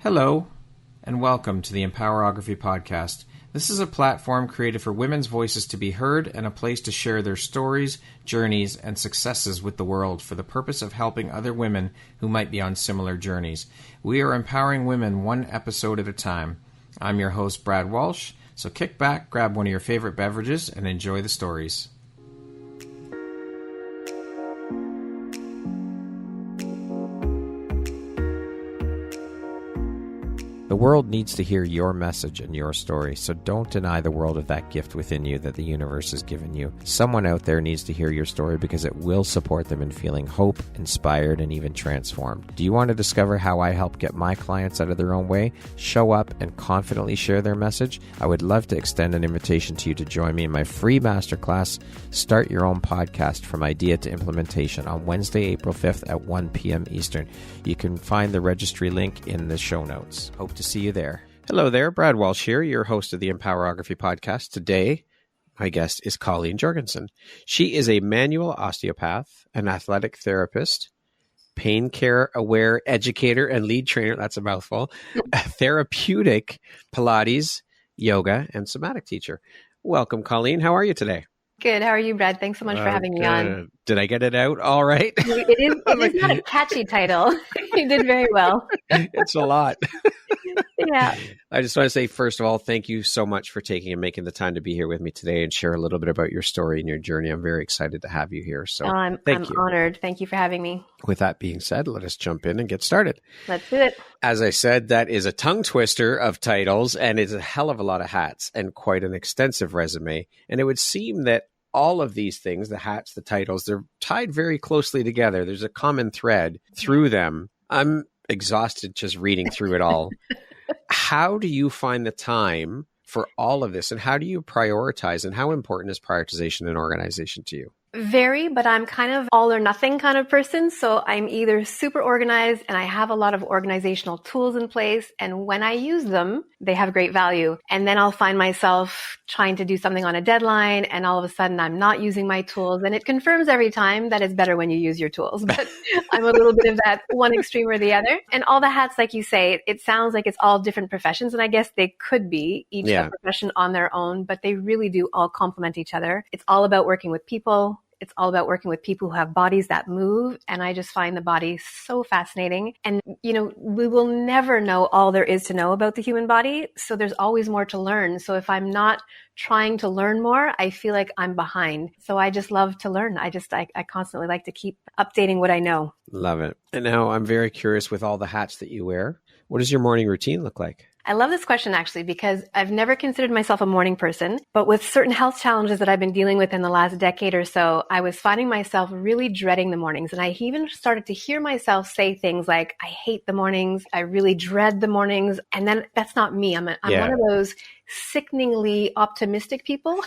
Hello, and welcome to the Empowerography Podcast. This is a platform created for women's voices to be heard and a place to share their stories, journeys, and successes with the world for the purpose of helping other women who might be on similar journeys. We are empowering women one episode at a time. I'm your host, Brad Walsh, so kick back, grab one of your favorite beverages, and enjoy the stories. The world needs to hear your message and your story, so don't deny the world of that gift within you that the universe has given you. Someone out there needs to hear your story because it will support them in feeling hope, inspired, and even transformed. Do you want to discover how I help get my clients out of their own way, show up, and confidently share their message? I would love to extend an invitation to you to join me in my free masterclass, Start Your Own Podcast from Idea to Implementation, on Wednesday, April 5th at 1 p.m. Eastern. You can find the registry link in the show notes. Hope to see you there. Hello there, Brad Walsh here, your host of the Empowerography Podcast. Today, my guest is Colleen Jorgensen. She is a manual osteopath, an athletic therapist, pain care aware educator and lead trainer, that's a mouthful, a therapeutic Pilates, yoga, and somatic teacher. Welcome, Colleen. How are you today? Good. How are you, Brad? Thanks so much for having me on. Did I get it out all right? It is not a catchy title. You did very well. It's a lot. Yeah. I just want to say, first of all, thank you so much for taking and making the time to be here with me today and share a little bit about your story and your journey. I'm very excited to have you here. So I'm honored. Thank you for having me. With that being said, let us jump in and get started. Let's do it. As I said, that is a tongue twister of titles, and it's a hell of a lot of hats and quite an extensive resume. And it would seem that all of these things, the hats, the titles, they're tied very closely together. There's a common thread through them. I'm exhausted just reading through it all. How do you find the time for all of this, and how do you prioritize, and how important is prioritization and organization to you? Very, but I'm kind of all or nothing kind of person. So I'm either super organized and I have a lot of organizational tools in place. And when I use them, they have great value. And then I'll find myself trying to do something on a deadline and all of a sudden I'm not using my tools. And it confirms every time that it's better when you use your tools. But I'm a little bit of that one extreme or the other. And all the hats, like you say, it sounds like it's all different professions. And I guess they could be each a profession on their own, but they really do all complement each other. It's all about working with people. It's all about working with people who have bodies that move. And I just find the body so fascinating. And, we will never know all there is to know about the human body. So there's always more to learn. So if I'm not trying to learn more, I feel like I'm behind. So I just love to learn. I constantly like to keep updating what I know. Love it. And now I'm very curious, with all the hats that you wear, what does your morning routine look like? I love this question actually, because I've never considered myself a morning person, but with certain health challenges that I've been dealing with in the last decade or so, I was finding myself really dreading the mornings. And I even started to hear myself say things like, I hate the mornings. I really dread the mornings. And then that's not me. I'm one of those sickeningly optimistic people,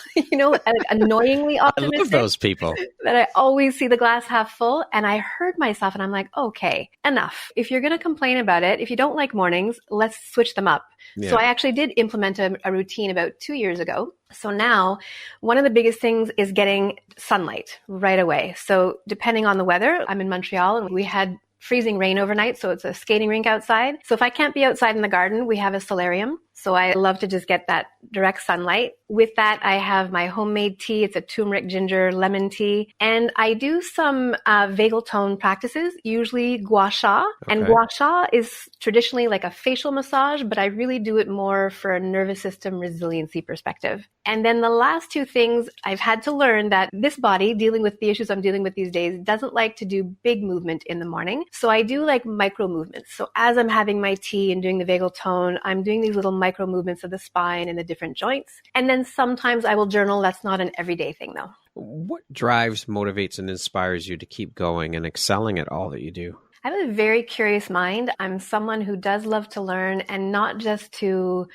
annoyingly optimistic. I love those people. That I always see the glass half full. And I heard myself and I'm like, okay, enough. If you're going to complain about it, if you don't like mornings, let's switch them up. Yeah. So I actually did implement a routine about 2 years ago. So now one of the biggest things is getting sunlight right away. So depending on the weather, I'm in Montreal and we had freezing rain overnight. So it's a skating rink outside. So if I can't be outside in the garden, we have a solarium. So I love to just get that direct sunlight. With that, I have my homemade tea. It's a turmeric ginger lemon tea. And I do some vagal tone practices, usually gua sha. Okay. And gua sha is traditionally like a facial massage, but I really do it more for a nervous system resiliency perspective. And then the last two things, I've had to learn that this body, dealing with the issues I'm dealing with these days, doesn't like to do big movement in the morning. So I do like micro movements. So as I'm having my tea and doing the vagal tone, I'm doing these little micro movements of the spine and the different joints. And then sometimes I will journal. That's not an everyday thing though. What drives, motivates, and inspires you to keep going and excelling at all that you do? I have a very curious mind. I'm someone who does love to learn, and not just to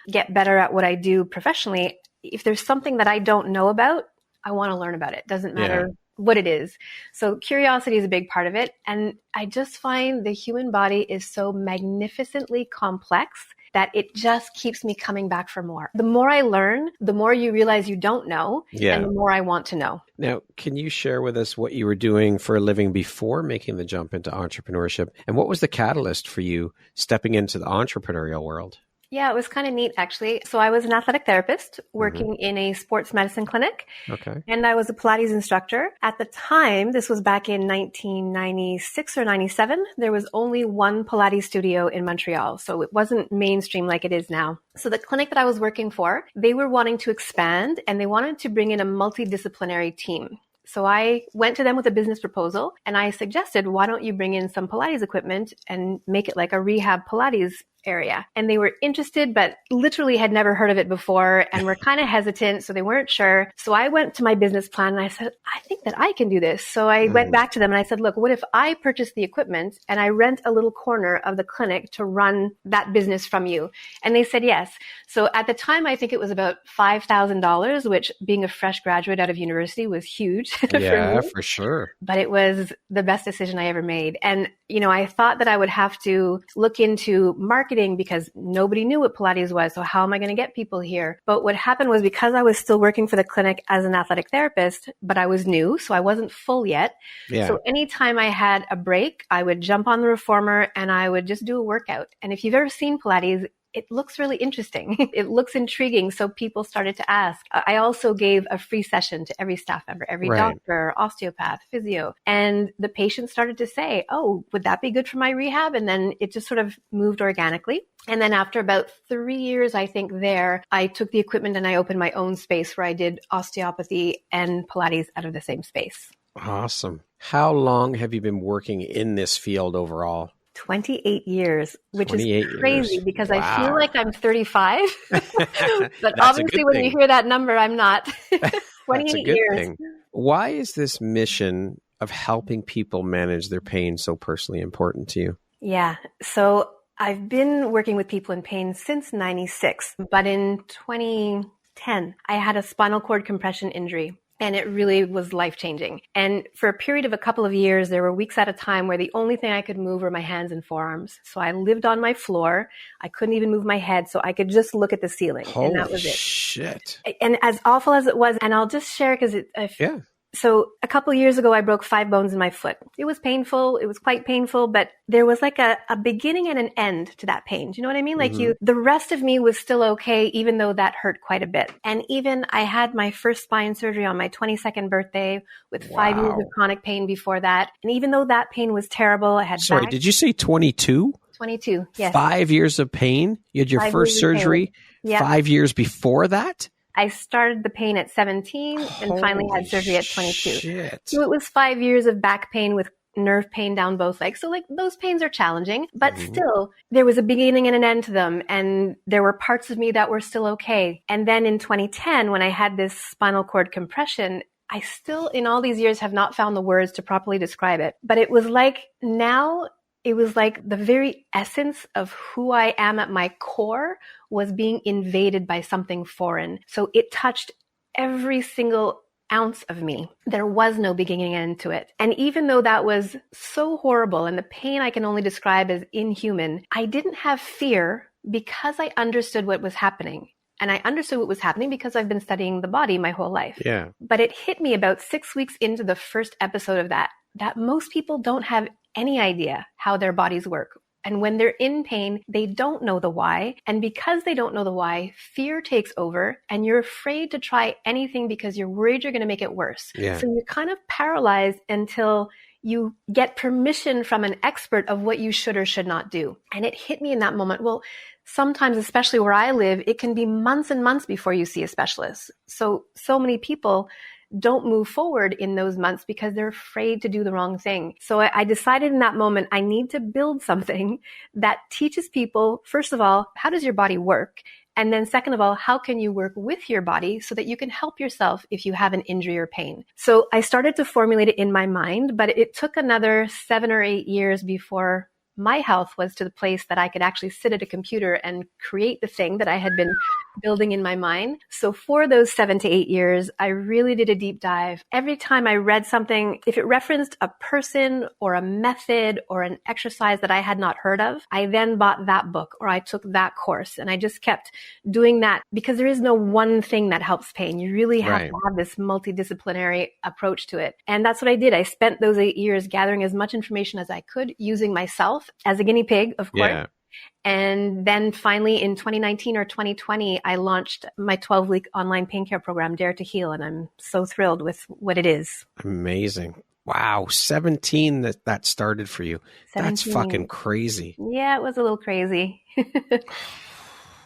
get better at what I do professionally. If there's something that I don't know about, I want to learn about it. Doesn't matter what it is. So curiosity is a big part of it. And I just find the human body is so magnificently complex that it just keeps me coming back for more. The more I learn, the more you realize you don't know, and the more I want to know. Now, can you share with us what you were doing for a living before making the jump into entrepreneurship? And what was the catalyst for you stepping into the entrepreneurial world? Yeah, it was kind of neat, actually. So I was an athletic therapist working in a sports medicine clinic. Okay. And I was a Pilates instructor. At the time, this was back in 1996 or 97, there was only one Pilates studio in Montreal. So it wasn't mainstream like it is now. So the clinic that I was working for, they were wanting to expand and they wanted to bring in a multidisciplinary team. So I went to them with a business proposal and I suggested, why don't you bring in some Pilates equipment and make it like a Rehab Pilates area? And they were interested, but literally had never heard of it before and were kind of hesitant. So they weren't sure. So I went to my business plan and I said, I think that I can do this. So I went back to them and I said, look, what if I purchase the equipment and I rent a little corner of the clinic to run that business from you? And they said yes. So at the time, I think it was about $5,000, which being a fresh graduate out of university was huge. Yeah, for sure. But it was the best decision I ever made. And, you know, I thought that I would have to look into marketing because nobody knew what Pilates was. So how am I going to get people here? But what happened was because I was still working for the clinic as an athletic therapist, but I was new, so I wasn't full yet. Yeah. So anytime I had a break, I would jump on the reformer and I would just do a workout. And if you've ever seen Pilates, it looks really interesting. It looks intriguing. So people started to ask. I also gave a free session to every staff member, every doctor, osteopath, physio. And the patients started to say, oh, would that be good for my rehab? And then it just sort of moved organically. And then after about 3 years, I think there, I took the equipment and I opened my own space where I did osteopathy and Pilates out of the same space. Awesome. How long have you been working in this field overall? 28 years, which is crazy because wow. I feel like I'm 35, but obviously when you hear that number, I'm not. 28 years. Thing. Why is this mission of helping people manage their pain so personally important to you? Yeah. So I've been working with people in pain since 96, but in 2010, I had a spinal cord compression injury. And it really was life-changing. And for a period of a couple of years, there were weeks at a time where the only thing I could move were my hands and forearms. So I lived on my floor. I couldn't even move my head, so I could just look at the ceiling. Holy and that was it. Shit. And as awful as it was, and I'll just share because So a couple of years ago, I broke 5 bones in my foot. It was painful. It was quite painful, but there was like a beginning and an end to that pain. Do you know what I mean? Like the rest of me was still okay, even though that hurt quite a bit. And even I had my first spine surgery on my 22nd birthday with 5 years of chronic pain before that. And even though that pain was terrible, I had Sorry, did you say 22? 22, yes. 5 years of pain? You had your first surgery 5 years before that? I started the pain at 17 and finally had surgery at 22. Shit. So it was 5 years of back pain with nerve pain down both legs. So like those pains are challenging, but still there was a beginning and an end to them. And there were parts of me that were still okay. And then in 2010, when I had this spinal cord compression, I still in all these years have not found the words to properly describe it. But it was like it was like the very essence of who I am at my core was being invaded by something foreign. So it touched every single ounce of me. There was no beginning and end to it. And even though that was so horrible and the pain I can only describe as inhuman, I didn't have fear because I understood what was happening. And I understood what was happening because I've been studying the body my whole life. Yeah. But it hit me about 6 weeks into the first episode of that most people don't have any idea how their bodies work. And when they're in pain, they don't know the why. And because they don't know the why, fear takes over and you're afraid to try anything because you're worried you're going to make it worse. Yeah. So you're kind of paralyzed until you get permission from an expert of what you should or should not do. And it hit me in that moment. Well, sometimes, especially where I live, it can be months and months before you see a specialist. So many people don't move forward in those months because they're afraid to do the wrong thing. So I decided in that moment, I need to build something that teaches people, first of all, how does your body work? And then second of all, how can you work with your body so that you can help yourself if you have an injury or pain? So I started to formulate it in my mind, but it took another 7 or 8 years before my health was to the place that I could actually sit at a computer and create the thing that I had been building in my mind. So for those 7 to 8 years, I really did a deep dive. Every time I read something, if it referenced a person or a method or an exercise that I had not heard of, I then bought that book or I took that course. And I just kept doing that because there is no one thing that helps pain. You really have to have this multidisciplinary approach to it. And that's what I did. I spent those 8 years gathering as much information as I could, using myself as a guinea pig, of course. Yeah. And then finally in 2019 or 2020, I launched my 12-week online pain care program, Dare to Heal. And I'm so thrilled with what it is. Amazing. Wow. 17 that started for you. 17. That's fucking crazy. Yeah, it was a little crazy.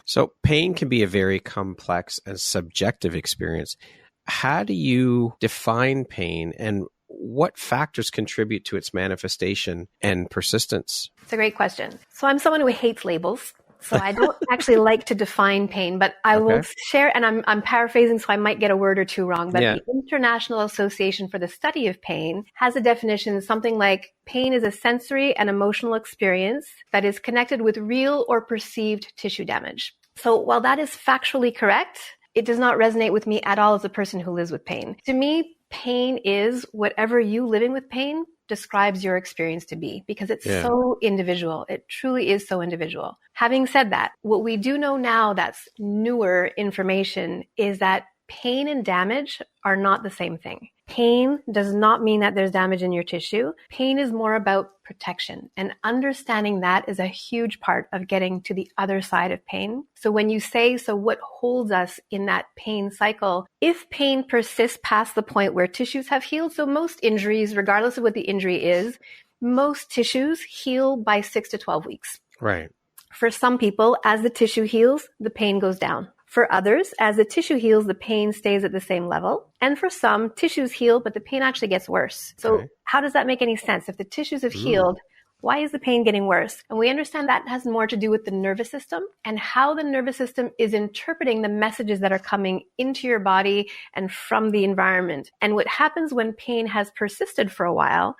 So pain can be a very complex and subjective experience. How do you define pain, and what factors contribute to its manifestation and persistence? It's a great question. So I'm someone who hates labels. So I don't actually like to define pain, but I will share, and I'm paraphrasing, so I might get a word or two wrong, but the International Association for the Study of Pain has a definition, something like pain is a sensory and emotional experience that is connected with real or perceived tissue damage. So while that is factually correct, it does not resonate with me at all as a person who lives with pain. To me, pain is whatever you living with pain describes your experience to be, because it's so individual. It truly is so individual. Having said that, what we do know now that's newer information is that pain and damage are not the same thing. Pain does not mean that there's damage in your tissue. Pain is more about protection, and understanding that is a huge part of getting to the other side of pain. So when you say, so what holds us in that pain cycle? If pain persists past the point where tissues have healed, so most injuries, regardless of what the injury is, most tissues heal by 6 to 12 weeks. Right. For some people, as the tissue heals, the pain goes down. For others, as the tissue heals, the pain stays at the same level. And for some, tissues heal, but the pain actually gets worse. So how does that make any sense? If the tissues have healed, why is the pain getting worse? And we understand that has more to do with the nervous system and how the nervous system is interpreting the messages that are coming into your body and from the environment. And what happens when pain has persisted for a while,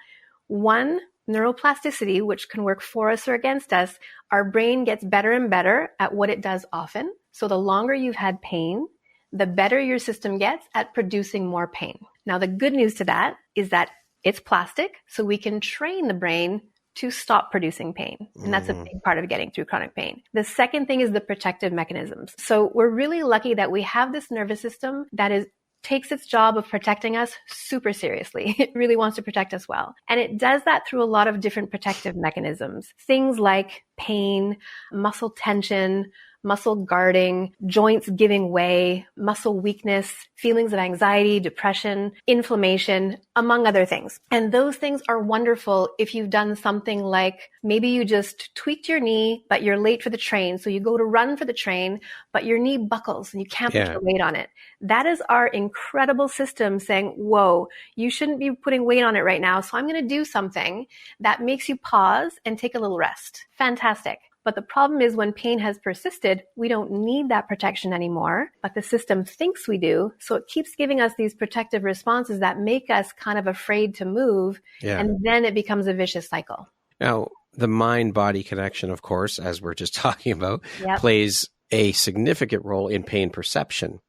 one, neuroplasticity, which can work for us or against us, our brain gets better and better at what it does often. So the longer you've had pain, the better your system gets at producing more pain. Now, the good news to that is that it's plastic, so we can train the brain to stop producing pain. And that's a big part of getting through chronic pain. The second thing is the protective mechanisms. So we're really lucky that we have this nervous system that takes its job of protecting us super seriously. It really wants to protect us well. And it does that through a lot of different protective mechanisms. Things like pain, muscle tension, muscle guarding, joints giving way, muscle weakness, feelings of anxiety, depression, inflammation, among other things. And those things are wonderful if you've done something like maybe you just tweaked your knee, but you're late for the train. So you go to run for the train, but your knee buckles and you can't put your weight on it. That is our incredible system saying, whoa, you shouldn't be putting weight on it right now. So I'm going to do something that makes you pause and take a little rest. Fantastic. But the problem is when pain has persisted, we don't need that protection anymore, but the system thinks we do. So it keeps giving us these protective responses that make us kind of afraid to move. And then it becomes a vicious cycle. Now, the mind-body connection, of course, as we're just talking about, plays a significant role in pain perception.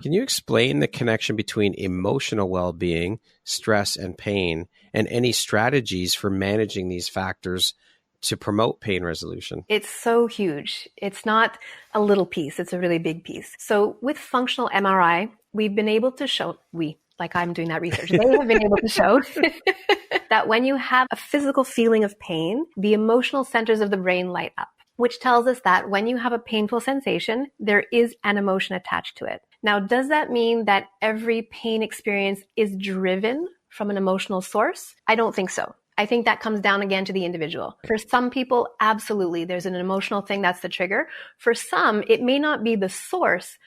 Can you explain the connection between emotional well-being, stress, and pain, and any strategies for managing these factors to promote pain resolution? It's so huge. It's not a little piece. It's a really big piece. So with functional MRI, we've been able to show, I'm doing that research, they have been able to show that when you have a physical feeling of pain, the emotional centers of the brain light up, which tells us that when you have a painful sensation, there is an emotion attached to it. Now, does that mean that every pain experience is driven from an emotional source? I don't think so. I think that comes down again to the individual. For some people, absolutely, there's an emotional thing that's the trigger. For some, it may not be the source,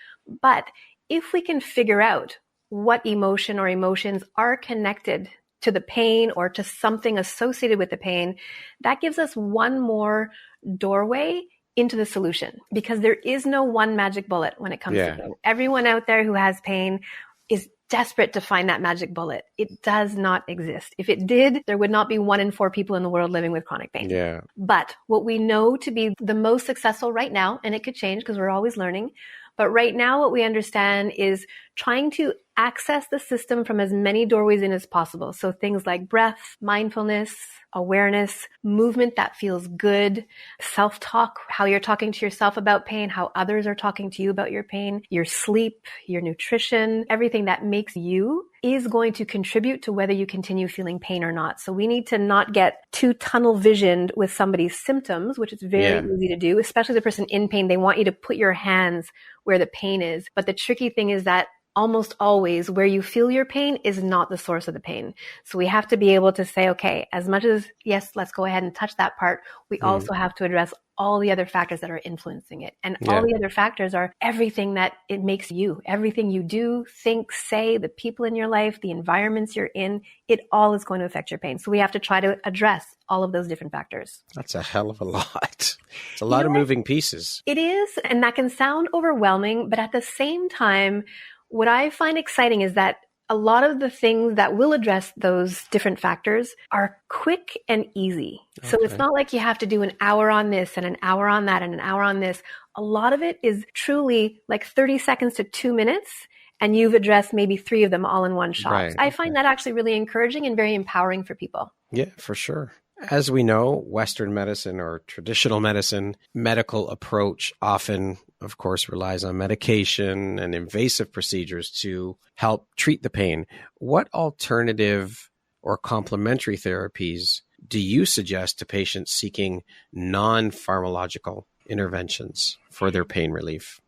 but if we can figure out what emotion or emotions are connected to the pain or to something associated with the pain, that gives us one more doorway into the solution, because there is no one magic bullet when it comes to pain. Everyone out there who has pain is desperate to find that magic bullet. It does not exist. If it did, there would not be 1 in 4 people in the world living with chronic pain. But what we know to be the most successful right now, and it could change because we're always learning, But right now, what we understand is trying to access the system from as many doorways in as possible. So things like breath, mindfulness, awareness, movement that feels good, self-talk, how you're talking to yourself about pain, how others are talking to you about your pain, your sleep, your nutrition, everything that makes you is going to contribute to whether you continue feeling pain or not. So we need to not get too tunnel visioned with somebody's symptoms, which is very easy to do, especially the person in pain. They want you to put your hands where the pain is. But the tricky thing is that almost always where you feel your pain is not the source of the pain. So we have to be able to say, okay, as much as, yes, let's go ahead and touch that part, we also have to address all the other factors that are influencing it. And all the other factors are everything that it makes you, everything you do, think, say, the people in your life, the environments you're in, it all is going to affect your pain. So we have to try to address all of those different factors. That's a hell of a lot. It's a lot of moving pieces. It is. And that can sound overwhelming, but at the same time, what I find exciting is that a lot of the things that will address those different factors are quick and easy. So it's not like you have to do an hour on this and an hour on that and an hour on this. A lot of it is truly like 30 seconds to 2 minutes, and you've addressed maybe 3 of them all in one shot. Right. I find that actually really encouraging and very empowering for people. Yeah, for sure. As we know, Western medicine or traditional medicine, medical approach often, of course, relies on medication and invasive procedures to help treat the pain. What alternative or complementary therapies do you suggest to patients seeking non-pharmacological interventions for their pain relief?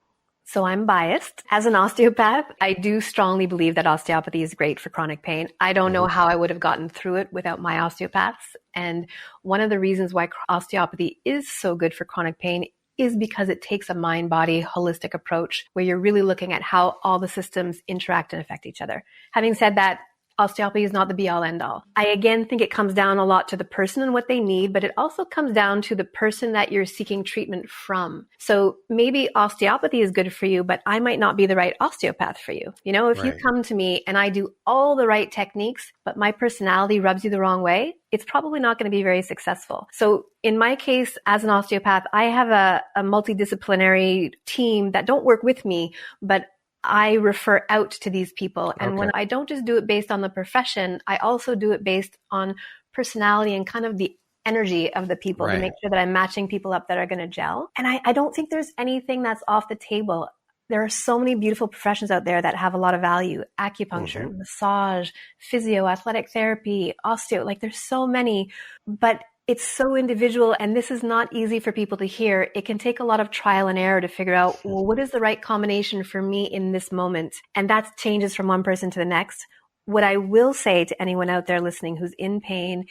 So I'm biased. As an osteopath, I do strongly believe that osteopathy is great for chronic pain. I don't know how I would have gotten through it without my osteopaths. And one of the reasons why osteopathy is so good for chronic pain is because it takes a mind-body holistic approach where you're really looking at how all the systems interact and affect each other. Having said that, osteopathy is not the be-all, end-all. I again think it comes down a lot to the person and what they need, but it also comes down to the person that you're seeking treatment from. So maybe osteopathy is good for you, but I might not be the right osteopath for you. You know, if you come to me and I do all the right techniques, but my personality rubs you the wrong way, it's probably not going to be very successful. So in my case, as an osteopath, I have a multidisciplinary team that don't work with me, but I refer out to these people. And when I don't just do it based on the profession, I also do it based on personality and kind of the energy of the people to make sure that I'm matching people up that are going to gel. And I don't think there's anything that's off the table. There are so many beautiful professions out there that have a lot of value. Acupuncture, massage, physio, athletic therapy, osteo, like there's so many, but it's so individual, and this is not easy for people to hear. It can take a lot of trial and error to figure out, well, what is the right combination for me in this moment? And that changes from one person to the next. What I will say to anyone out there listening who's in pain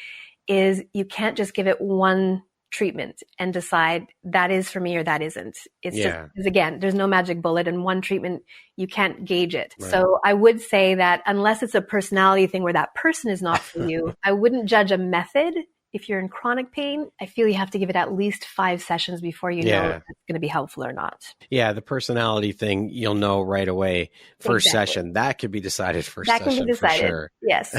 is you can't just give it one treatment and decide that is for me or that isn't. It's just, because again, there's no magic bullet, and one treatment, you can't gauge it. So I would say that unless it's a personality thing where that person is not for you, I wouldn't judge a method. If you're in chronic pain, I feel you have to give it at least 5 sessions before you know if it's going to be helpful or not. Yeah, the personality thing, you'll know right away. First session, that could be decided first session. That can be decided, for sure. Yes.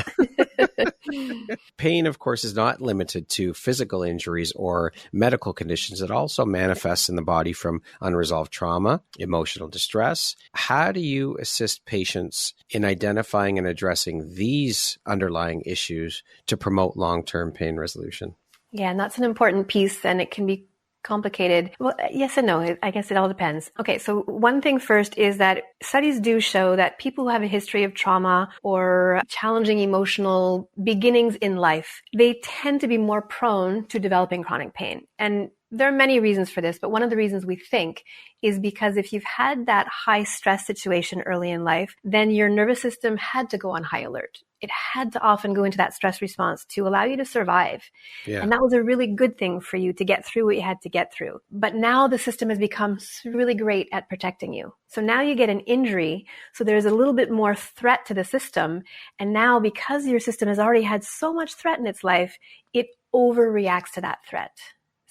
Pain, of course, is not limited to physical injuries or medical conditions. It also manifests in the body from unresolved trauma, emotional distress. How do you assist patients in identifying and addressing these underlying issues to promote long-term pain resolution? Yeah, and that's an important piece, and it can be complicated. Well, yes and no. I guess it all depends. Okay, so one thing first is that studies do show that people who have a history of trauma or challenging emotional beginnings in life, they tend to be more prone to developing chronic pain. And there are many reasons for this, but one of the reasons we think is because if you've had that high stress situation early in life, then your nervous system had to go on high alert. It had to often go into that stress response to allow you to survive. And that was a really good thing for you to get through what you had to get through. But now the system has become really great at protecting you. So now you get an injury. So there's a little bit more threat to the system. And now because your system has already had so much threat in its life, it overreacts to that threat.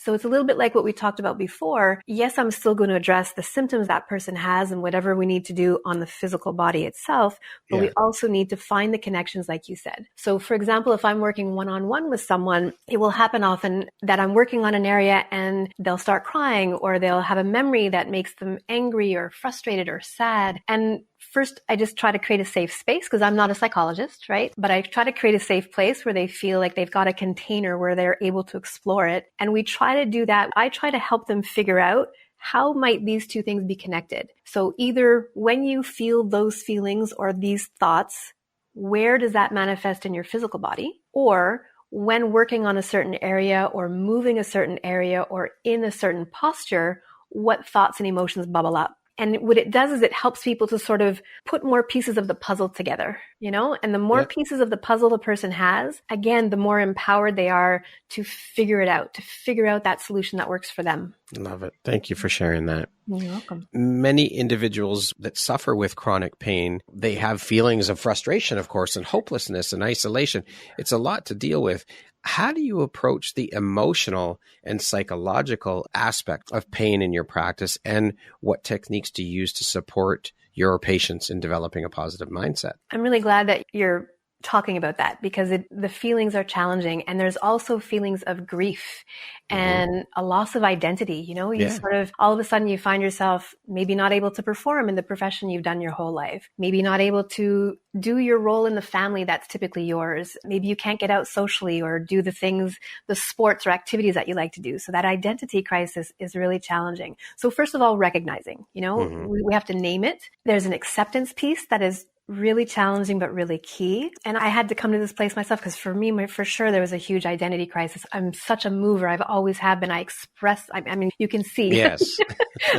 So it's a little bit like what we talked about before. Yes, I'm still going to address the symptoms that person has and whatever we need to do on the physical body itself, but we also need to find the connections like you said. So for example, if I'm working one-on-one with someone, it will happen often that I'm working on an area and they'll start crying or they'll have a memory that makes them angry or frustrated or sad. And first, I just try to create a safe space because I'm not a psychologist, right? But I try to create a safe place where they feel like they've got a container where they're able to explore it. And we try to do that. I try to help them figure out how might these two things be connected. So either when you feel those feelings or these thoughts, where does that manifest in your physical body? Or when working on a certain area or moving a certain area or in a certain posture, what thoughts and emotions bubble up? And what it does is it helps people to sort of put more pieces of the puzzle together, you know, and the more pieces of the puzzle the person has, again, the more empowered they are to figure it out, to figure out that solution that works for them. Love it. Thank you for sharing that. You're welcome. Many individuals that suffer with chronic pain, they have feelings of frustration, of course, and hopelessness and isolation. It's a lot to deal with. How do you approach the emotional and psychological aspect of pain in your practice, and what techniques do you use to support your patients in developing a positive mindset? I'm really glad that you're talking about that because the feelings are challenging, and there's also feelings of grief and a loss of identity. You know, you sort of, all of a sudden you find yourself maybe not able to perform in the profession you've done your whole life, maybe not able to do your role in the family that's typically yours. Maybe you can't get out socially or do the things, the sports or activities that you like to do. So that identity crisis is really challenging. So first of all, recognizing, you know, we have to name it. There's an acceptance piece that is really challenging, but really key. And I had to come to this place myself because for me, for sure, there was a huge identity crisis. I'm such a mover. I've always have been. I express, I mean, you can see. Yes.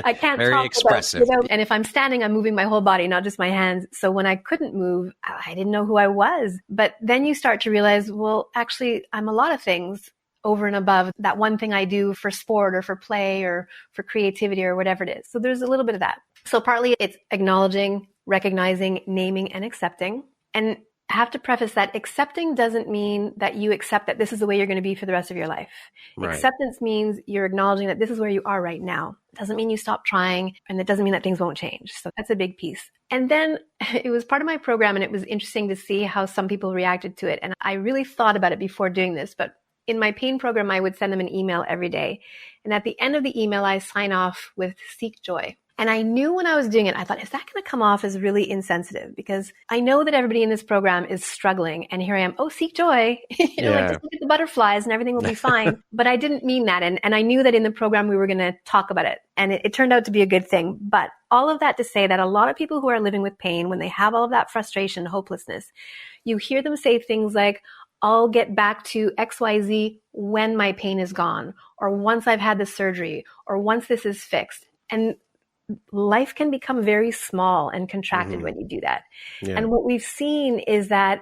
I can't Very talk expressive. and if I'm standing, I'm moving my whole body, not just my hands. So when I couldn't move, I didn't know who I was. But then you start to realize, well, actually, I'm a lot of things over and above that one thing I do for sport or for play or for creativity or whatever it is. So there's a little bit of that. So partly it's acknowledging, recognizing, naming, and accepting. And I have to preface that accepting doesn't mean that you accept that this is the way you're going to be for the rest of your life. Right. Acceptance means you're acknowledging that this is where you are right now. It doesn't mean you stop trying, and it doesn't mean that things won't change. So that's a big piece. And then it was part of my program, and it was interesting to see how some people reacted to it. And I really thought about it before doing this, but in my pain program, I would send them an email every day. And at the end of the email, I sign off with seek joy. And I knew when I was doing it, I thought, is that going to come off as really insensitive? Because I know that everybody in this program is struggling. And here I am, seek joy. Like just look at the butterflies and everything will be fine. But I didn't mean that. And I knew that in the program, we were going to talk about it. And it turned out to be a good thing. But all of that to say that a lot of people who are living with pain, when they have all of that frustration, hopelessness, you hear them say things like, I'll get back to XYZ when my pain is gone, or once I've had the surgery, or once this is fixed. And life can become very small and contracted when you do that. Yeah. And what we've seen is that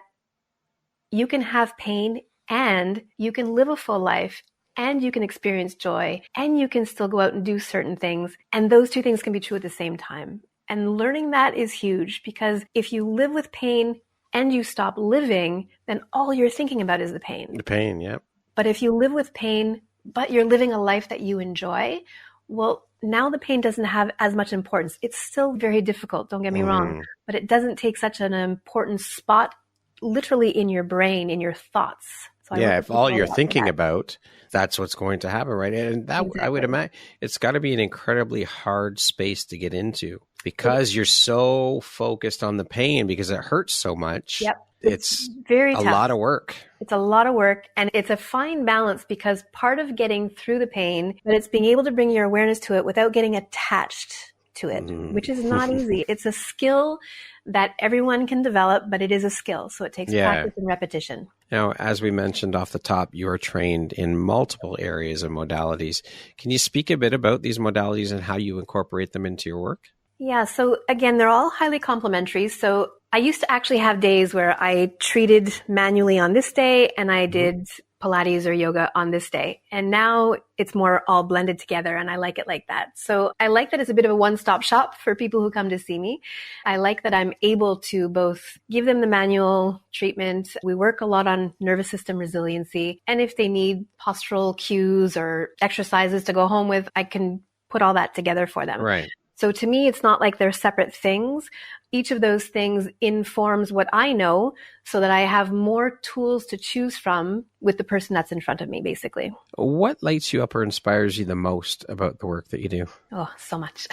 you can have pain and you can live a full life and you can experience joy and you can still go out and do certain things. And those two things can be true at the same time. And learning that is huge, because if you live with pain and you stop living, then all you're thinking about is the pain. The pain, yeah. But if you live with pain, but you're living a life that you enjoy, well, now the pain doesn't have as much importance. It's still very difficult, don't get me wrong, but it doesn't take such an important spot literally in your brain, in your thoughts. So if all you're thinking about, that's what's going to happen, right? And that I would imagine it's got to be an incredibly hard space to get into, because you're so focused on the pain because it hurts so much. Yep. It's very a tough. lot of work. It's a lot of work, and it's a fine balance, because part of getting through the pain, but it's being able to bring your awareness to it without getting attached to it, which is not easy. It's a skill that everyone can develop, but it is a skill. So it takes practice and repetition. Now, as we mentioned off the top, you are trained in multiple areas and modalities. Can you speak a bit about these modalities and how you incorporate them into your work? Yeah. So again, they're all highly complementary. So I used to actually have days where I treated manually on this day and I did Pilates or yoga on this day. And now it's more all blended together, and I like it like that. So I like that it's a bit of a one-stop shop for people who come to see me. I like that I'm able to both give them the manual treatment. We work a lot on nervous system resiliency. And if they need postural cues or exercises to go home with, I can put all that together for them. Right. So to me, it's not like they're separate things. Each of those things informs what I know so that I have more tools to choose from with the person that's in front of me, basically. What lights you up or inspires you the most about the work that you do? Oh, so much.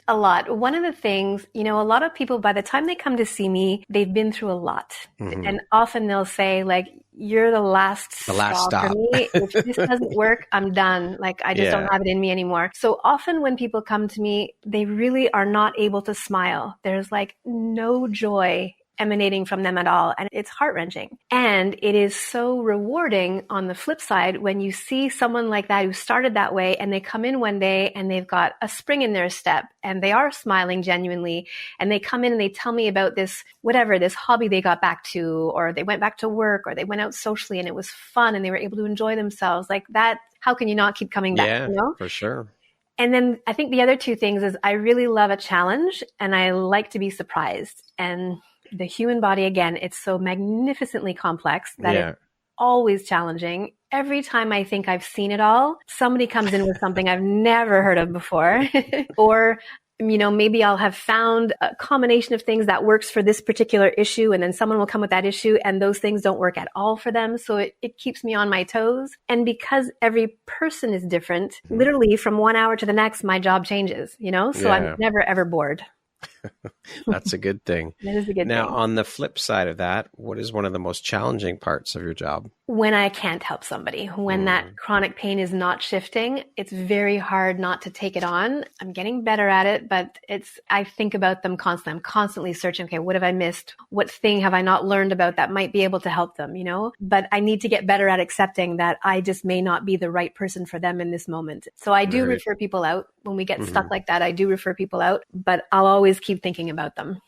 A lot. One of the things, a lot of people, by the time they come to see me, they've been through a lot. Mm-hmm. And often they'll say, like, you're the last stop for me. If this doesn't work, I'm done. Like, I just don't have it in me anymore. So often when people come to me, they really are not able to smile. There's like no joy emanating from them at all. And it's heart-wrenching. And it is so rewarding on the flip side when you see someone like that who started that way and they come in one day and they've got a spring in their step and they are smiling genuinely, and they come in and they tell me about this, whatever, this hobby they got back to, or they went back to work, or they went out socially and it was fun and they were able to enjoy themselves. Like that, how can you not keep coming back? Yeah, for sure. And then I think the other two things is I really love a challenge and I like to be surprised. And the human body, again, it's so magnificently complex that it's always challenging. Every time I think I've seen it all, somebody comes in with something I've never heard of before. Or, maybe I'll have found a combination of things that works for this particular issue, and then someone will come with that issue and those things don't work at all for them. So it keeps me on my toes. And because every person is different, literally from 1 hour to the next, my job changes, so I'm never, ever bored. That's a good thing. That is a good thing. Now, on the flip side of that, what is one of the most challenging parts of your job? When I can't help somebody, when that chronic pain is not shifting, it's very hard not to take it on. I'm getting better at it, but I think about them constantly. I'm constantly searching, okay, what have I missed? What thing have I not learned about that might be able to help them, But I need to get better at accepting that I just may not be the right person for them in this moment. So I do refer people out. When we get stuck like that, I do refer people out, but I'll always keep thinking about them.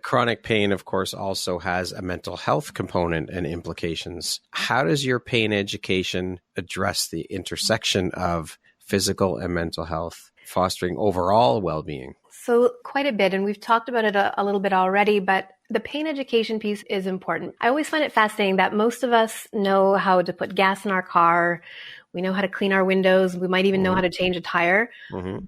Chronic pain, of course, also has a mental health component and implications. How does your pain education address the intersection of physical and mental health, fostering overall well-being? So quite a bit, and we've talked about it a little bit already, but the pain education piece is important. I always find it fascinating that most of us know how to put gas in our car. We know how to clean our windows. We might even know how to change a tire,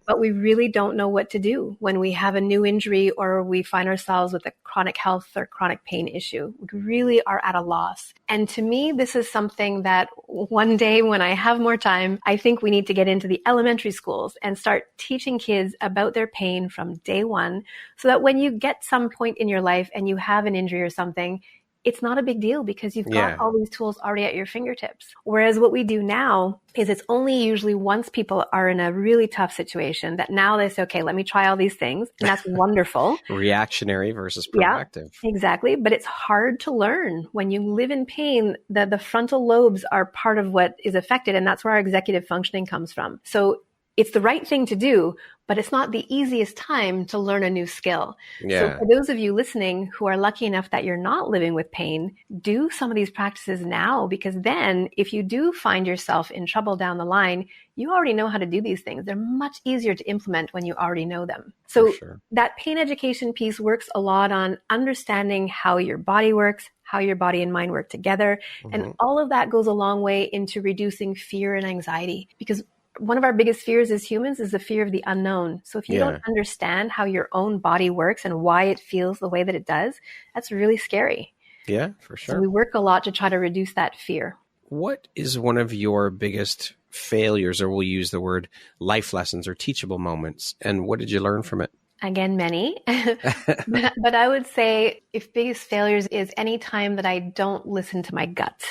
but we really don't know what to do when we have a new injury or we find ourselves with a chronic health or chronic pain issue. We really are at a loss. And to me, this is something that one day when I have more time, I think we need to get into the elementary schools and start teaching kids about their pain from day one, so that when you get some point in your life and you have an injury or something, it's not a big deal because you've got all these tools already at your fingertips. Whereas what we do now is it's only usually once people are in a really tough situation that now they say, okay, let me try all these things. And that's wonderful. Reactionary versus proactive. Yeah, exactly. But it's hard to learn. When you live in pain, the frontal lobes are part of what is affected. And that's where our executive functioning comes from. So it's the right thing to do, but it's not the easiest time to learn a new skill. So for those of you listening who are lucky enough that you're not living with pain, do some of these practices now, because then if you do find yourself in trouble down the line, you already know how to do these things. They're much easier to implement when you already know them. So that pain education piece works a lot on understanding how your body works, how your body and mind work together. And all of that goes a long way into reducing fear and anxiety, because one of our biggest fears as humans is the fear of the unknown. So if you don't understand how your own body works and why it feels the way that it does, that's really scary. Yeah, for sure. So we work a lot to try to reduce that fear. What is one of your biggest failures, or we'll use the word life lessons or teachable moments, and what did you learn from it? Again, many. But I would say if biggest failures is any time that I don't listen to my gut.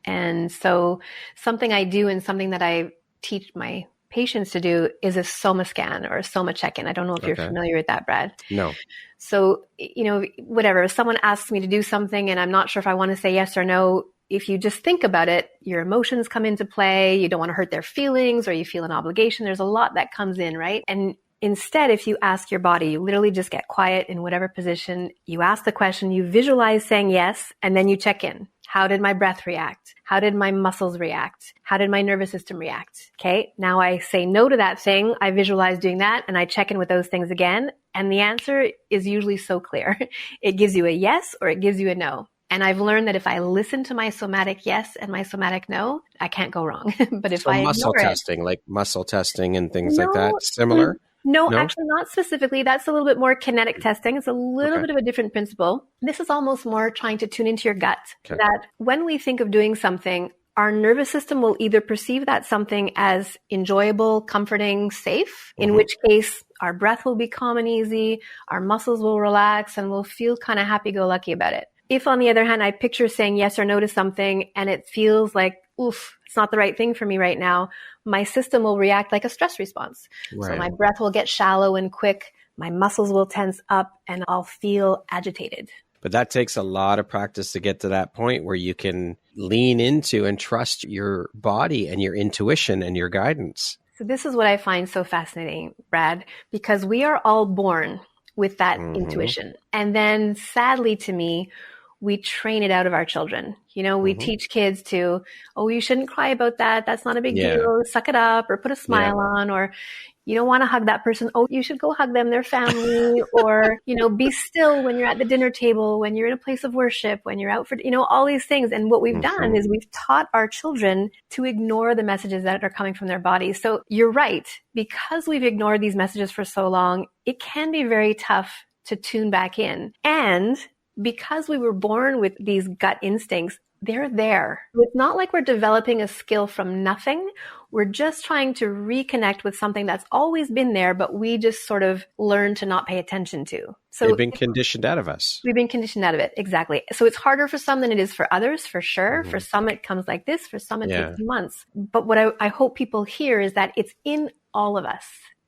And so something I do and something that I teach my patients to do is a Soma scan or a Soma check-in. I don't know if you're familiar with that, Brad. No. So, whatever, if someone asks me to do something and I'm not sure if I want to say yes or no, if you just think about it, your emotions come into play. You don't want to hurt their feelings, or you feel an obligation. There's a lot that comes in, right? And instead, if you ask your body, you literally just get quiet in whatever position, you ask the question, you visualize saying yes, and then you check in. How did my breath react? How did my muscles react? How did my nervous system react? Okay. Now I say no to that thing. I visualize doing that and I check in with those things again. And the answer is usually so clear. It gives you a yes or it gives you a no. And I've learned that if I listen to my somatic yes and my somatic no, I can't go wrong. But if I muscle ignore testing, like muscle testing and things like that, similar? No, actually not specifically. That's a little bit more kinetic testing. It's a little bit of a different principle. This is almost more trying to tune into your gut. That when we think of doing something, our nervous system will either perceive that something as enjoyable, comforting, safe, in which case our breath will be calm and easy, our muscles will relax, and we'll feel kind of happy-go-lucky about it. If, on the other hand, I picture saying yes or no to something and it feels like, oof, it's not the right thing for me right now, my system will react like a stress response. Right. So my breath will get shallow and quick, my muscles will tense up, and I'll feel agitated. But that takes a lot of practice to get to that point where you can lean into and trust your body and your intuition and your guidance. So this is what I find so fascinating, Brad, because we are all born with that intuition. And then sadly to me, we train it out of our children. You know, we teach kids to, oh, you shouldn't cry about that. That's not a big deal. Suck it up or put a smile on, or you don't want to hug that person. Oh, you should go hug them, their family, or, you know, be still when you're at the dinner table, when you're in a place of worship, when you're out for, you know, all these things. And what we've done is we've taught our children to ignore the messages that are coming from their bodies. So you're right. Because we've ignored these messages for so long, it can be very tough to tune back in. And because we were born with these gut instincts, they're there. It's not like we're developing a skill from nothing. We're just trying to reconnect with something that's always been there, but we just sort of learn to not pay attention to. So they've been conditioned out of us. We've been conditioned out of it. Exactly. So it's harder for some than it is for others, for sure. For some, it comes like this. For some, it takes months. But what I hope people hear is that it's in all of us.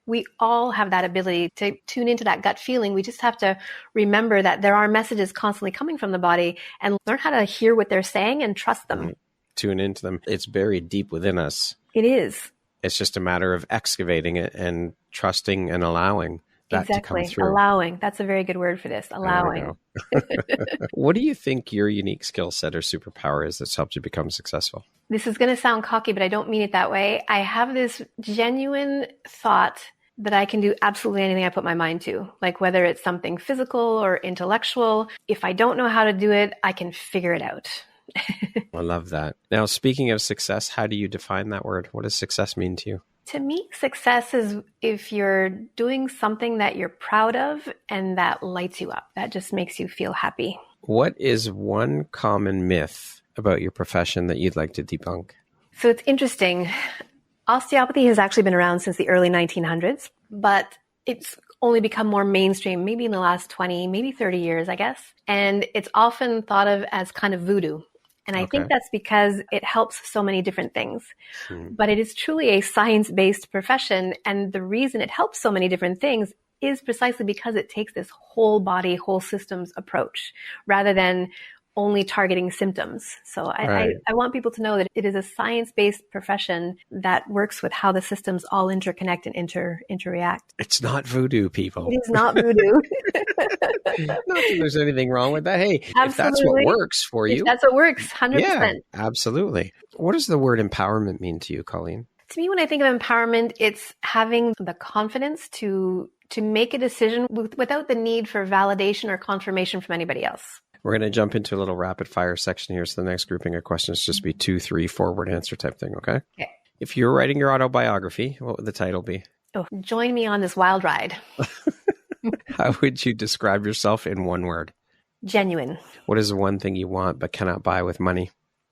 We all have that ability to tune into that gut feeling. We just have to remember that there are messages constantly coming from the body and learn how to hear what they're saying and trust them. Tune into them. It's buried deep within us. It is. It's just a matter of excavating it and trusting and allowing that to come through. Allowing. That's a very good word for this. Allowing. What do you think your unique skill set or superpower is that's helped you become successful? This is going to sound cocky, but I don't mean it that way. I have this genuine thought that I can do absolutely anything I put my mind to, like whether it's something physical or intellectual. If I don't know how to do it, I can figure it out. I love that. Now, speaking of success, how do you define that word? What does success mean to you? To me, success is if you're doing something that you're proud of and that lights you up. That just makes you feel happy. What is one common myth about your profession that you'd like to debunk? So it's interesting. Osteopathy has actually been around since the early 1900s, but it's only become more mainstream maybe in the last 20, maybe 30 years, I guess. And it's often thought of as kind of voodoo. And I think that's because it helps so many different things. But it is truly a science-based profession. And the reason it helps so many different things is precisely because it takes this whole body, whole systems approach rather than only targeting symptoms. So I want people to know that it is a science-based profession that works with how the systems all interconnect and interact. It's not voodoo, people. It is not voodoo. Not that there's anything wrong with that. Hey, absolutely. If that's what works for you. If that's what works, 100%. Yeah, absolutely. What does the word empowerment mean to you, Colleen? To me, when I think of empowerment, it's having the confidence to make a decision without the need for validation or confirmation from anybody else. We're going to jump into a little rapid fire section here. So the next grouping of questions just be 2, 3, 4-word answer type thing. Okay. If you're writing your autobiography, what would the title be? Oh, join me on this wild ride. How would you describe yourself in one word? Genuine. What is the one thing you want but cannot buy with money?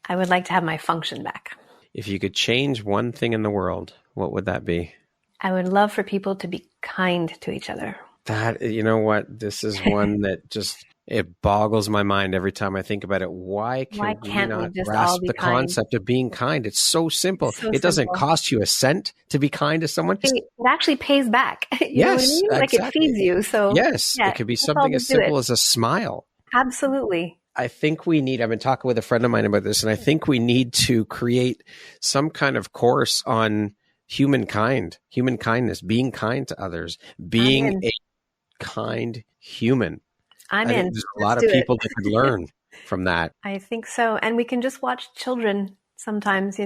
I would like to have my function back. If you could change one thing in the world, what would that be? I would love for people to be kind to each other. That, you know what? This is one that just... It boggles my mind every time I think about it. Why can't we not grasp the concept of being kind? It's so simple. It doesn't cost you a cent to be kind to someone. It actually pays back. You know what I mean? Like it feeds you. So yes, it could be something as simple as a smile. Absolutely. I think we need, I've been talking with a friend of mine about this, and I think we need to create some kind of course on human kindness, being kind to others, being a kind human. I'm in. There's a lot of people that could learn. from that. I think so. And we can just watch children sometimes,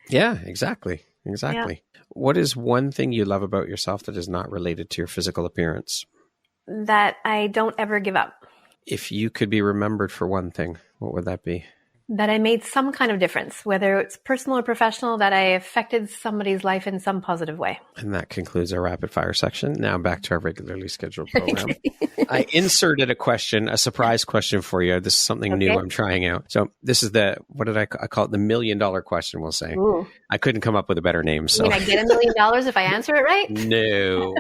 Yeah, exactly. Yeah. What is one thing you love about yourself that is not related to your physical appearance? That I don't ever give up. If you could be remembered for one thing, what would that be? That I made some kind of difference, whether it's personal or professional, that I affected somebody's life in some positive way. And that concludes our rapid fire section. Now back to our regularly scheduled program. I inserted a surprise question for you. This is something new I'm trying out. So this is what did I call it? The $1 million question, we'll say. Ooh. I couldn't come up with a better name. So I get $1 million if I answer it right? No.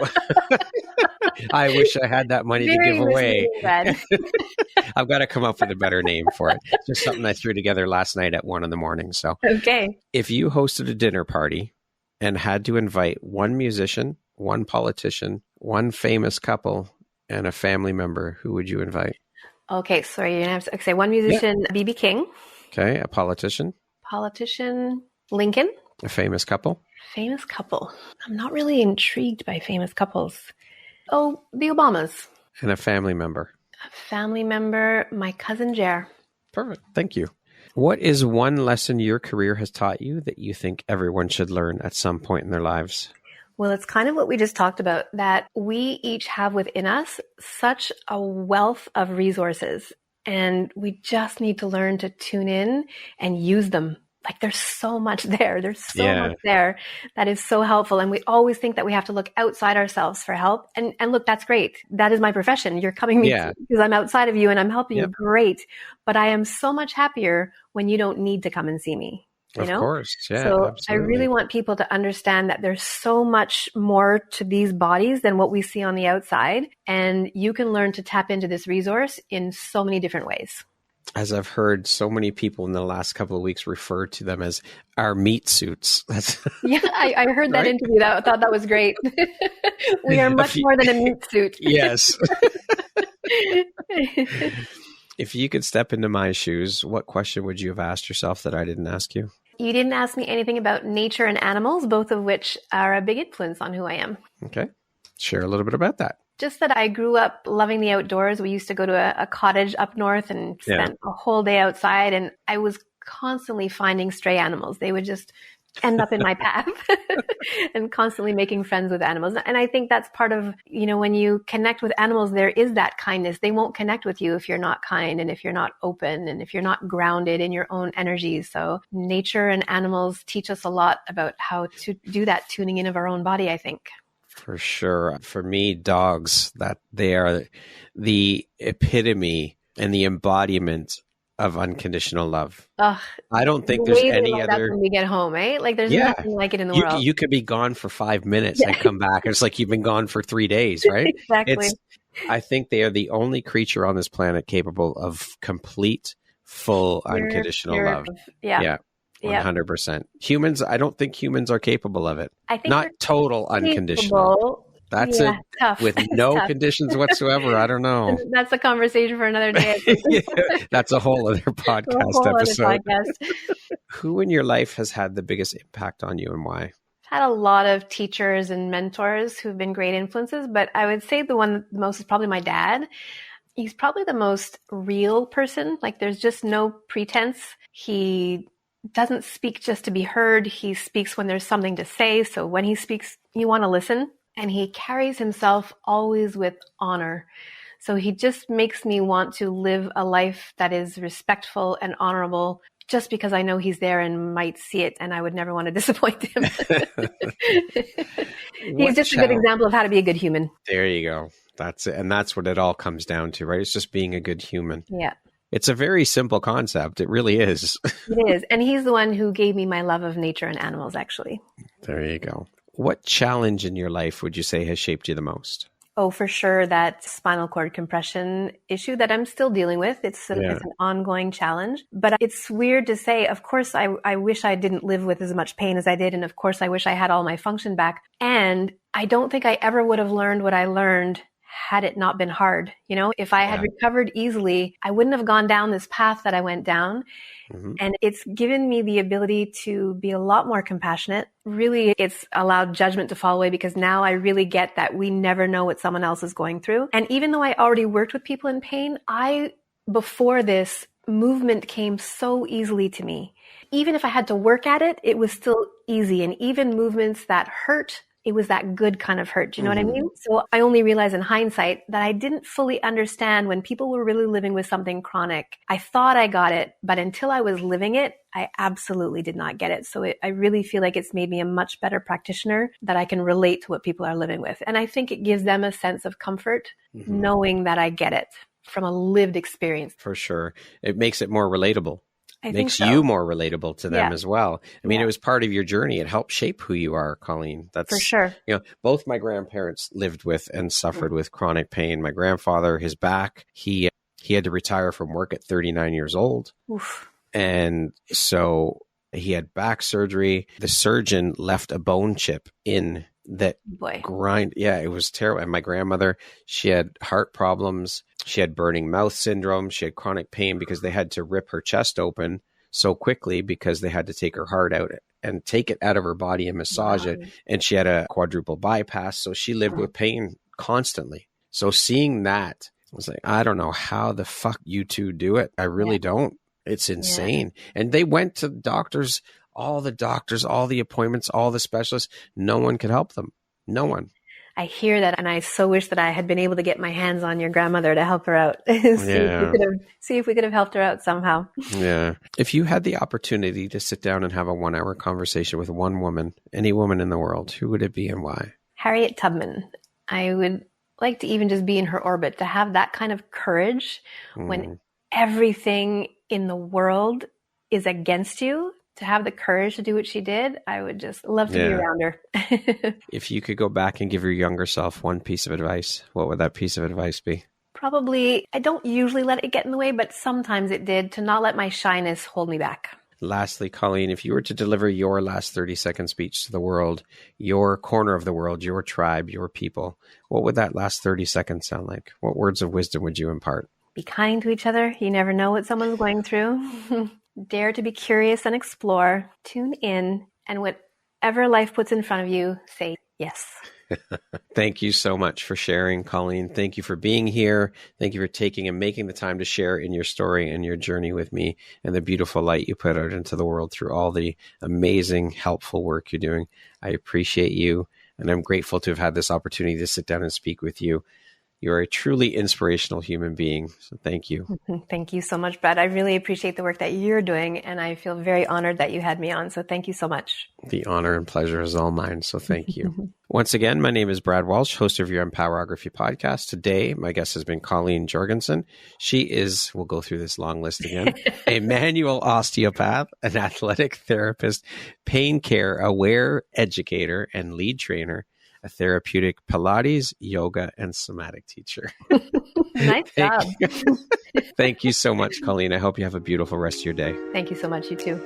I wish I had that money to give away. I've got to come up with a better name for it. It's just something I threw together last night at 1 a.m. So if you hosted a dinner party and had to invite one musician, one politician, one famous couple, and a family member, who would you invite? Okay, so you're going to have to say one musician, B.B. King. Okay, a politician. Lincoln. A famous couple. I'm not really intrigued by famous couples. Oh, the Obamas. And a family member. My cousin Jer. Perfect. Thank you. What is one lesson your career has taught you that you think everyone should learn at some point in their lives? Well, it's kind of what we just talked about, that we each have within us such a wealth of resources, and we just need to learn to tune in and use them. Like, there's so much there. There's so much there that is so helpful. And we always think that we have to look outside ourselves for help. And look, that's great. That is my profession. You're coming to me because I'm outside of you and I'm helping you. Great. But I am so much happier when you don't need to come and see me. Of course. Yeah. So absolutely. I really want people to understand that there's so much more to these bodies than what we see on the outside. And you can learn to tap into this resource in so many different ways. As I've heard so many people in the last couple of weeks refer to them as our meat suits. I heard that interview. I thought that was great. We are much more than a meat suit. Yes. If you could step into my shoes, what question would you have asked yourself that I didn't ask you? You didn't ask me anything about nature and animals, both of which are a big influence on who I am. Okay. Share a little bit about that. Just that I grew up loving the outdoors. We used to go to a cottage up north and spend a whole day outside. And I was constantly finding stray animals. They would just end up in my path and constantly making friends with animals. And I think that's part of, when you connect with animals, there is that kindness. They won't connect with you if you're not kind and if you're not open and if you're not grounded in your own energy. So nature and animals teach us a lot about how to do that tuning in of our own body, I think. For sure. For me, dogs, that they are the epitome and the embodiment of unconditional love. Ugh, I don't think there's any other. When we get home, eh? Like there's nothing like it in the world. You could be gone for 5 minutes and come back. It's like you've been gone for 3 days, right? Exactly. I think they are the only creature on this planet capable of complete, full, unconditional love. Yeah. 100%. Humans, I don't think humans are capable of it. I think not total unconditional. That's it. Tough. With no conditions whatsoever. I don't know. That's a conversation for another day. That's a whole other podcast episode. Who in your life has had the biggest impact on you and why? I've had a lot of teachers and mentors who've been great influences, but I would say the one the most is probably my dad. He's probably the most real person. Like there's just no pretense. He doesn't speak just to be heard. He speaks when there's something to say. So when he speaks, you want to listen. And he carries himself always with honor. So he just makes me want to live a life that is respectful and honorable just because I know he's there and might see it and I would never want to disappoint him. He's just a good example of how to be a good human. There you go. That's it. And that's what it all comes down to, right? It's just being a good human. Yeah. It's a very simple concept. It really is. It is. And he's the one who gave me my love of nature and animals, actually. There you go. What challenge in your life would you say has shaped you the most? Oh, for sure, that spinal cord compression issue that I'm still dealing with. It's an ongoing challenge. But it's weird to say, of course, I wish I didn't live with as much pain as I did. And of course, I wish I had all my function back. And I don't think I ever would have learned what I learned had it not been hard. If I had recovered easily, I wouldn't have gone down this path that I went down. Mm-hmm. And it's given me the ability to be a lot more compassionate. Really, it's allowed judgment to fall away because now I really get that we never know what someone else is going through. And even though I already worked with people in pain, before this, movement came so easily to me. Even if I had to work at it, it was still easy. And even movements that hurt, it was that good kind of hurt. Do you know what I mean? So I only realized in hindsight that I didn't fully understand when people were really living with something chronic. I thought I got it, but until I was living it, I absolutely did not get it. So I really feel like it's made me a much better practitioner, that I can relate to what people are living with. And I think it gives them a sense of comfort knowing that I get it from a lived experience. For sure. It makes it more relatable. I makes think so. you more relatable to them as well. I mean, it was part of your journey. It helped shape who you are, Colleen. That's for sure. You know, both my grandparents lived with and suffered with chronic pain. My grandfather, his back, he had to retire from work at 39 years old. Oof. And so he had back surgery. The surgeon left a bone chip in that grind. Yeah, it was terrible. And my grandmother, she had heart problems. She had burning mouth syndrome. She had chronic pain because they had to rip her chest open so quickly because they had to take her heart out and take it out of her body and massage it. And she had a quadruple bypass. So she lived with pain constantly. So seeing that, I was like, I don't know how the fuck you two do it. I really don't. It's insane. And they went to doctors, all the appointments, all the specialists. No one could help them. No one. I hear that, and I so wish that I had been able to get my hands on your grandmother to help her out. See if we could have helped her out somehow. Yeah. If you had the opportunity to sit down and have a 1-hour conversation with one woman, any woman in the world, who would it be and why? Harriet Tubman. I would like to even just be in her orbit, to have that kind of courage when everything in the world is against you. To have the courage to do what she did, I would just love to be around her. If you could go back and give your younger self one piece of advice, what would that piece of advice be? Probably, I don't usually let it get in the way, but sometimes it did, to not let my shyness hold me back. Lastly, Colleen, if you were to deliver your last 30-second speech to the world, your corner of the world, your tribe, your people, what would that last 30 seconds sound like? What words of wisdom would you impart? Be kind to each other. You never know what someone's going through. Dare to be curious and explore. Tune in. And whatever life puts in front of you, say yes. Thank you so much for sharing, Colleen. Thank you for being here. Thank you for taking and making the time to share in your story and your journey with me and the beautiful light you put out into the world through all the amazing, helpful work you're doing. I appreciate you, and I'm grateful to have had this opportunity to sit down and speak with you. You're a truly inspirational human being. So thank you. Thank you so much, Brad. I really appreciate the work that you're doing, and I feel very honored that you had me on. So thank you so much. The honor and pleasure is all mine. So thank you. Once again, my name is Brad Walsh, host of your Empowerography Podcast. Today, my guest has been Colleen Jorgensen. She is, we'll go through this long list again, a manual osteopath, an athletic therapist, pain care aware educator, and lead trainer, a therapeutic Pilates, yoga, and somatic teacher. Nice job. Thank you so much, Colleen. I hope you have a beautiful rest of your day. Thank you so much. You too.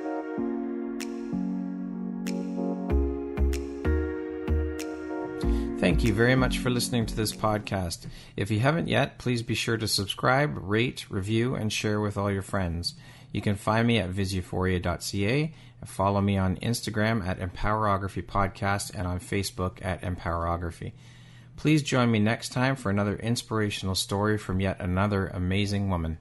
Thank you very much for listening to this podcast. If you haven't yet, please be sure to subscribe, rate, review, and share with all your friends. You can find me at visuphoria.ca. Follow me on Instagram at Empowerography Podcast and on Facebook at Empowerography. Please join me next time for another inspirational story from yet another amazing woman.